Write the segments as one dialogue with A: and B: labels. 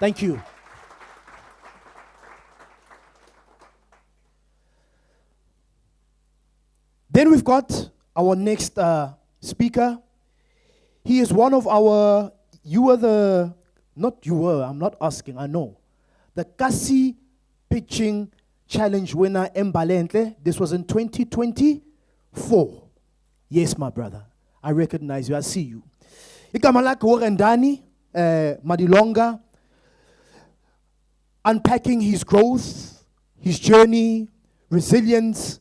A: Thank you. Then we've got our next speaker. He is one of our, I'm not asking, I know. The Kasi Pitching Challenge winner, Mbalenhle. This was in 2024. Yes, my brother. I recognize you, I see you. Igama lakhe Rendani Madilonga, unpacking his growth, his journey, resilience.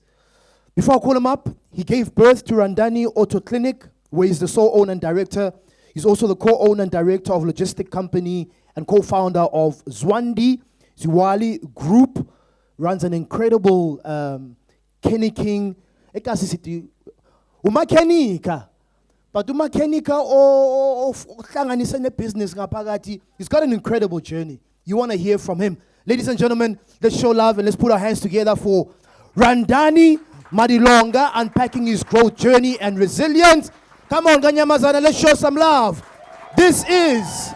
A: Before I call him up, he gave birth to Rendanis Auto Clinic, where he's the sole owner and director. He's also the co-owner and director of logistic company and co-founder of Zwanda Zwialwa Group. Runs an incredible clinicking. Umakenika. But umakenika ohlanganisa nebusiness ngaphakathi. He's got an incredible journey. You want to hear from him. Ladies and gentlemen, let's show love and let's put our hands together for Rendani Madilonga, unpacking his growth journey and resilience. Come on, Ganyamazana, let's show some love. This is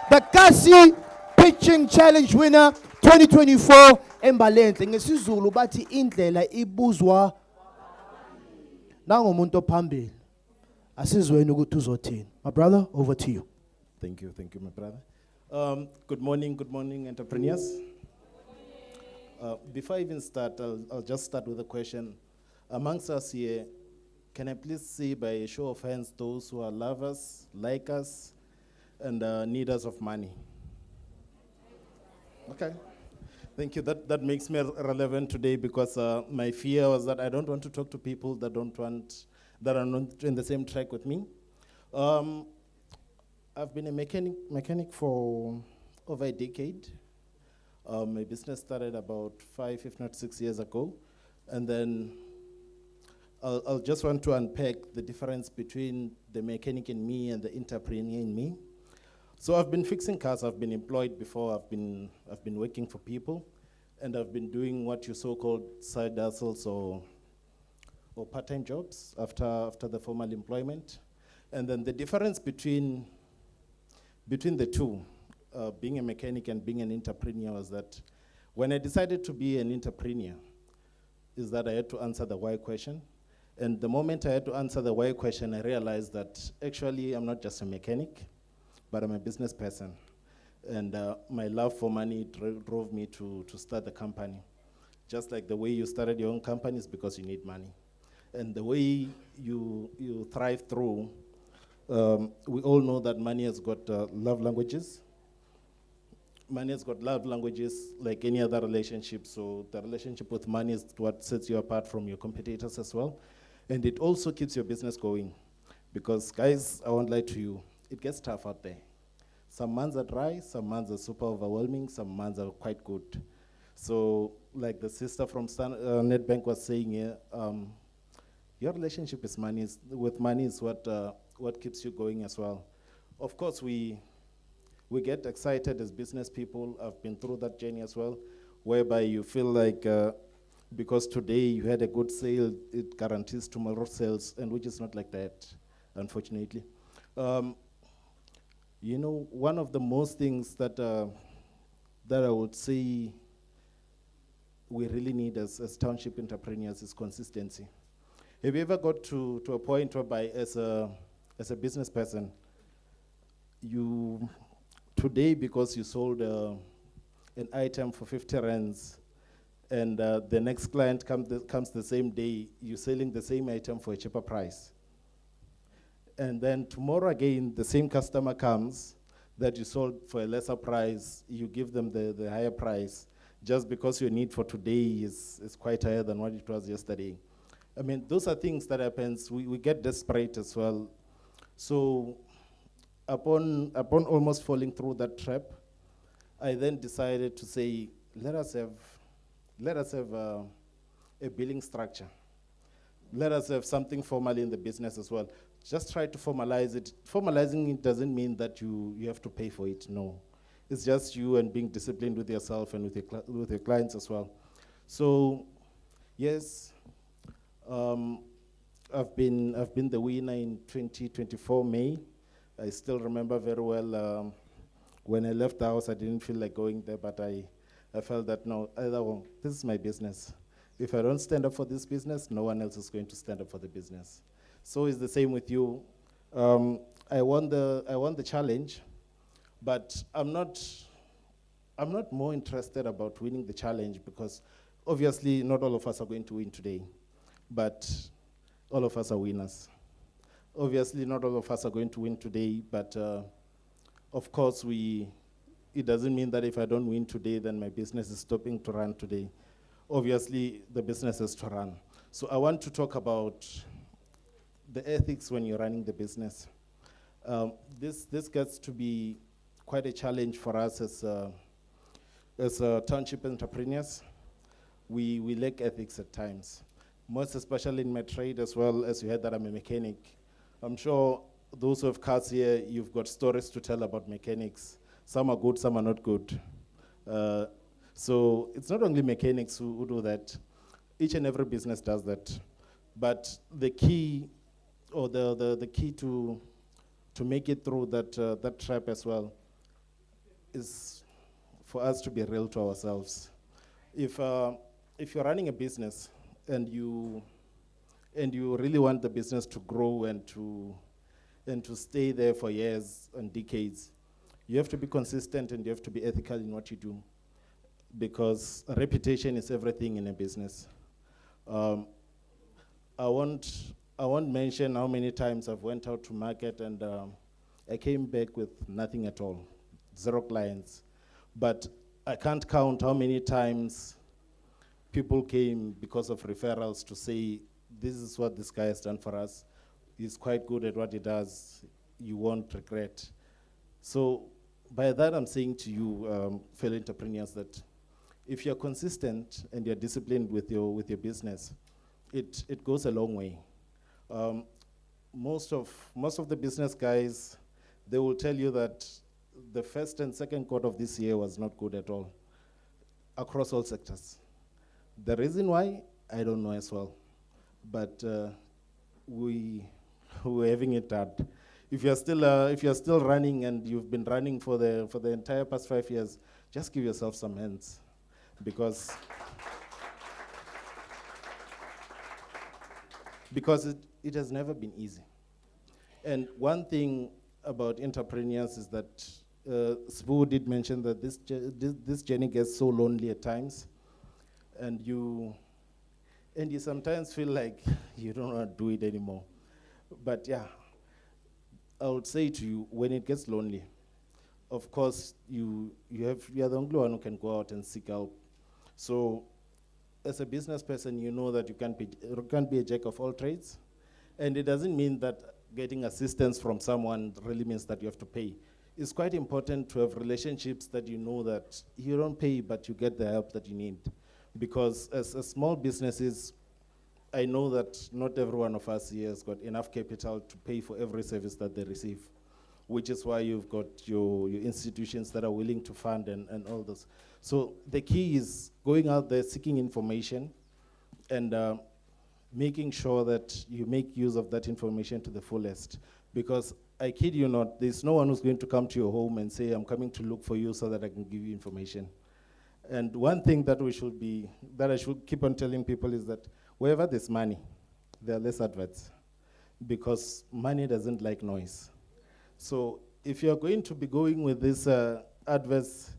A: the Kasi Pitching Challenge winner 2024, Mbalenhle. Ngesizulu bathi indlela ibuzwa nangomuntu ophambili. Asizweni ukuthi uzothini. My brother, over to you.
B: Thank you, my brother. Good morning, entrepreneurs. Before I even start, I'll just start with a question. Amongst us here, can I please see by a show of hands those who are lovers, like us, and needers of money? Okay. Thank you. That makes me relevant today because my fear was that I don't want to talk to people that are not in the same track with me. I've been a mechanic for over a decade. My business started about 5, if not 6 years ago. And then I'll just want to unpack the difference between the mechanic in me and the entrepreneur in me. So I've been fixing cars. I've been employed before. I've been working for people, and I've been doing what you so-called side hustles or part-time jobs after the formal employment. And then the difference between the two, being a mechanic and being an entrepreneur, was that when I decided to be an entrepreneur, is that I had to answer the why question. And the moment I had to answer the why question, I realized that actually I'm not just a mechanic, but I'm a business person. And my love for money drove me to start the company. Just like the way you started your own company is because you need money. And the way you thrive through, we all know that money has got love languages. Money has got love languages like any other relationship. So the relationship with money is what sets you apart from your competitors as well. And it also keeps your business going. Because guys, I won't lie to you, it gets tough out there. Some months are dry, some months are super overwhelming, some months are quite good. So like the sister from Nedbank was saying here, your relationship with money is what keeps you going as well. Of course, we get excited as business people. I've been through that journey as well, whereby you feel like because today you had a good sale, it guarantees tomorrow's sales, and which is not like that, unfortunately. You know, one of the most things that I would say we really need as township entrepreneurs is consistency. Have you ever got to a point whereby as a business person, today because you sold an item for 50 rands, and the next client comes the same day, you're selling the same item for a cheaper price. And then tomorrow again, the same customer comes that you sold for a lesser price, you give them the higher price, just because your need for today is quite higher than what it was yesterday. I mean, those are things that happens. We get desperate as well. So upon almost falling through that trap, I then decided to say, let us have a billing structure. Let us have something formal in the business as well. Just try to formalize it. Formalizing it doesn't mean that you have to pay for it, no. It's just you and being disciplined with yourself and with your clients as well. So, yes, I've been the winner in 2024 May. I still remember very well When I left the house, I didn't feel like going there, but I felt that, no, this is my business. If I don't stand up for this business, no one else is going to stand up for the business. So it's the same with you. I won the challenge, but I'm not more interested about winning the challenge, because obviously not all of us are going to win today, but all of us are winners. Obviously not all of us are going to win today, but of course it doesn't mean that if I don't win today, then my business is stopping to run today. Obviously the business has to run. So I want to talk about the ethics when you're running the business. This gets to be quite a challenge for us as township entrepreneurs. We lack ethics at times, most especially in my trade as well. As you heard that I'm a mechanic. I'm sure those who have cars here, you've got stories to tell about mechanics. Some are good, some are not good. So it's not only mechanics who do that. Each and every business does that. But the key, or the key to make it through that trap as well, is for us to be real to ourselves. If you're running a business and you really want the business to grow and to stay there for years and decades, you have to be consistent and you have to be ethical in what you do, because reputation is everything in a business. I won't mention how many times I've went out to market and I came back with nothing at all, 0 clients. But I can't count how many times people came because of referrals to say, this is what this guy has done for us. He's quite good at what he does. You won't regret. So by that, I'm saying to you, fellow entrepreneurs, that if you're consistent and you're disciplined with your business, it goes a long way. Most of the business guys, they will tell you that the first and second quarter of this year was not good at all, across all sectors. The reason why, I don't know as well, but we're having it hard. If you're still running and you've been running for the entire past 5 years, just give yourself some hands, because it has never been easy. And one thing about entrepreneurs is that Sbu did mention that this journey gets so lonely at times, and you sometimes feel like you don't want to do it anymore. But yeah, I would say to you, when it gets lonely, of course you are the only one who can go out and seek help. So as a business person, you know that you can't be a jack of all trades, and it doesn't mean that getting assistance from someone really means that you have to pay. It's quite important to have relationships that you know that you don't pay, but you get the help that you need. Because as small businesses, I know that not every one of us here has got enough capital to pay for every service that they receive, which is why you've got your institutions that are willing to fund and all this. So the key is going out there, seeking information, and making sure that you make use of that information to the fullest. Because I kid you not, there's no one who's going to come to your home and say, I'm coming to look for you so that I can give you information. And one thing that I should keep on telling people is that wherever there's money, there are less adverts, because money doesn't like noise. So if you're going to be going with these adverts,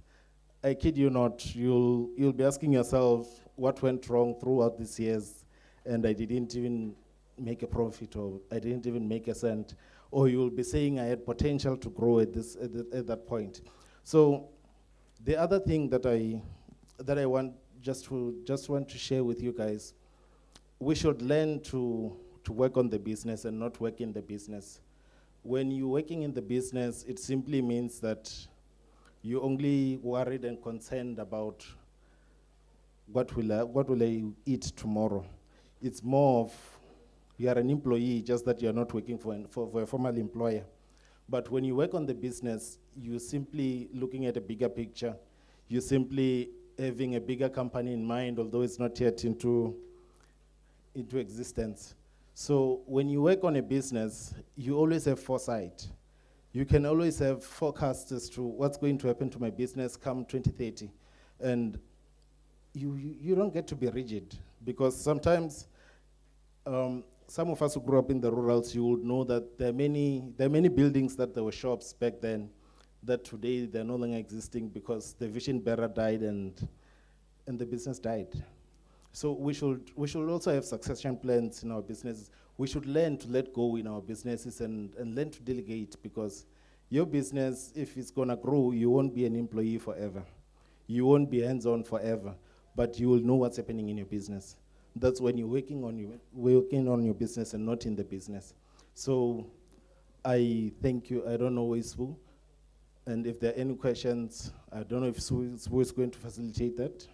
B: I kid you not, you'll be asking yourself what went wrong throughout these years, and I didn't even make a profit, or I didn't even make a cent, or you'll be saying I had potential to grow at that point. So the other thing that I want to share with you guys, we should learn to work on the business and not work in the business. When you're working in the business, it simply means that you're only worried and concerned about what will I eat tomorrow. It's more of you are an employee, just that you're not working for a formal employer. But when you work on the business, you're simply looking at a bigger picture. You're simply having a bigger company in mind, although it's not yet into existence. So when you work on a business, you always have foresight. You can always have forecasts as to what's going to happen to my business come 2030. And you don't get to be rigid, because sometimes some of us who grew up in the rurals, you would know that there are many buildings that there were shops back then that today they're no longer existing because the vision bearer died and the business died. So we should also have succession plans in our businesses. We should learn to let go in our businesses and learn to delegate, because your business, if it's gonna grow, you won't be an employee forever. You won't be hands-on forever, but you will know what's happening in your business. That's when you're working on your business and not in the business. So I thank you. I don't know where Sue. And if there are any questions, I don't know if Sue is going to facilitate that.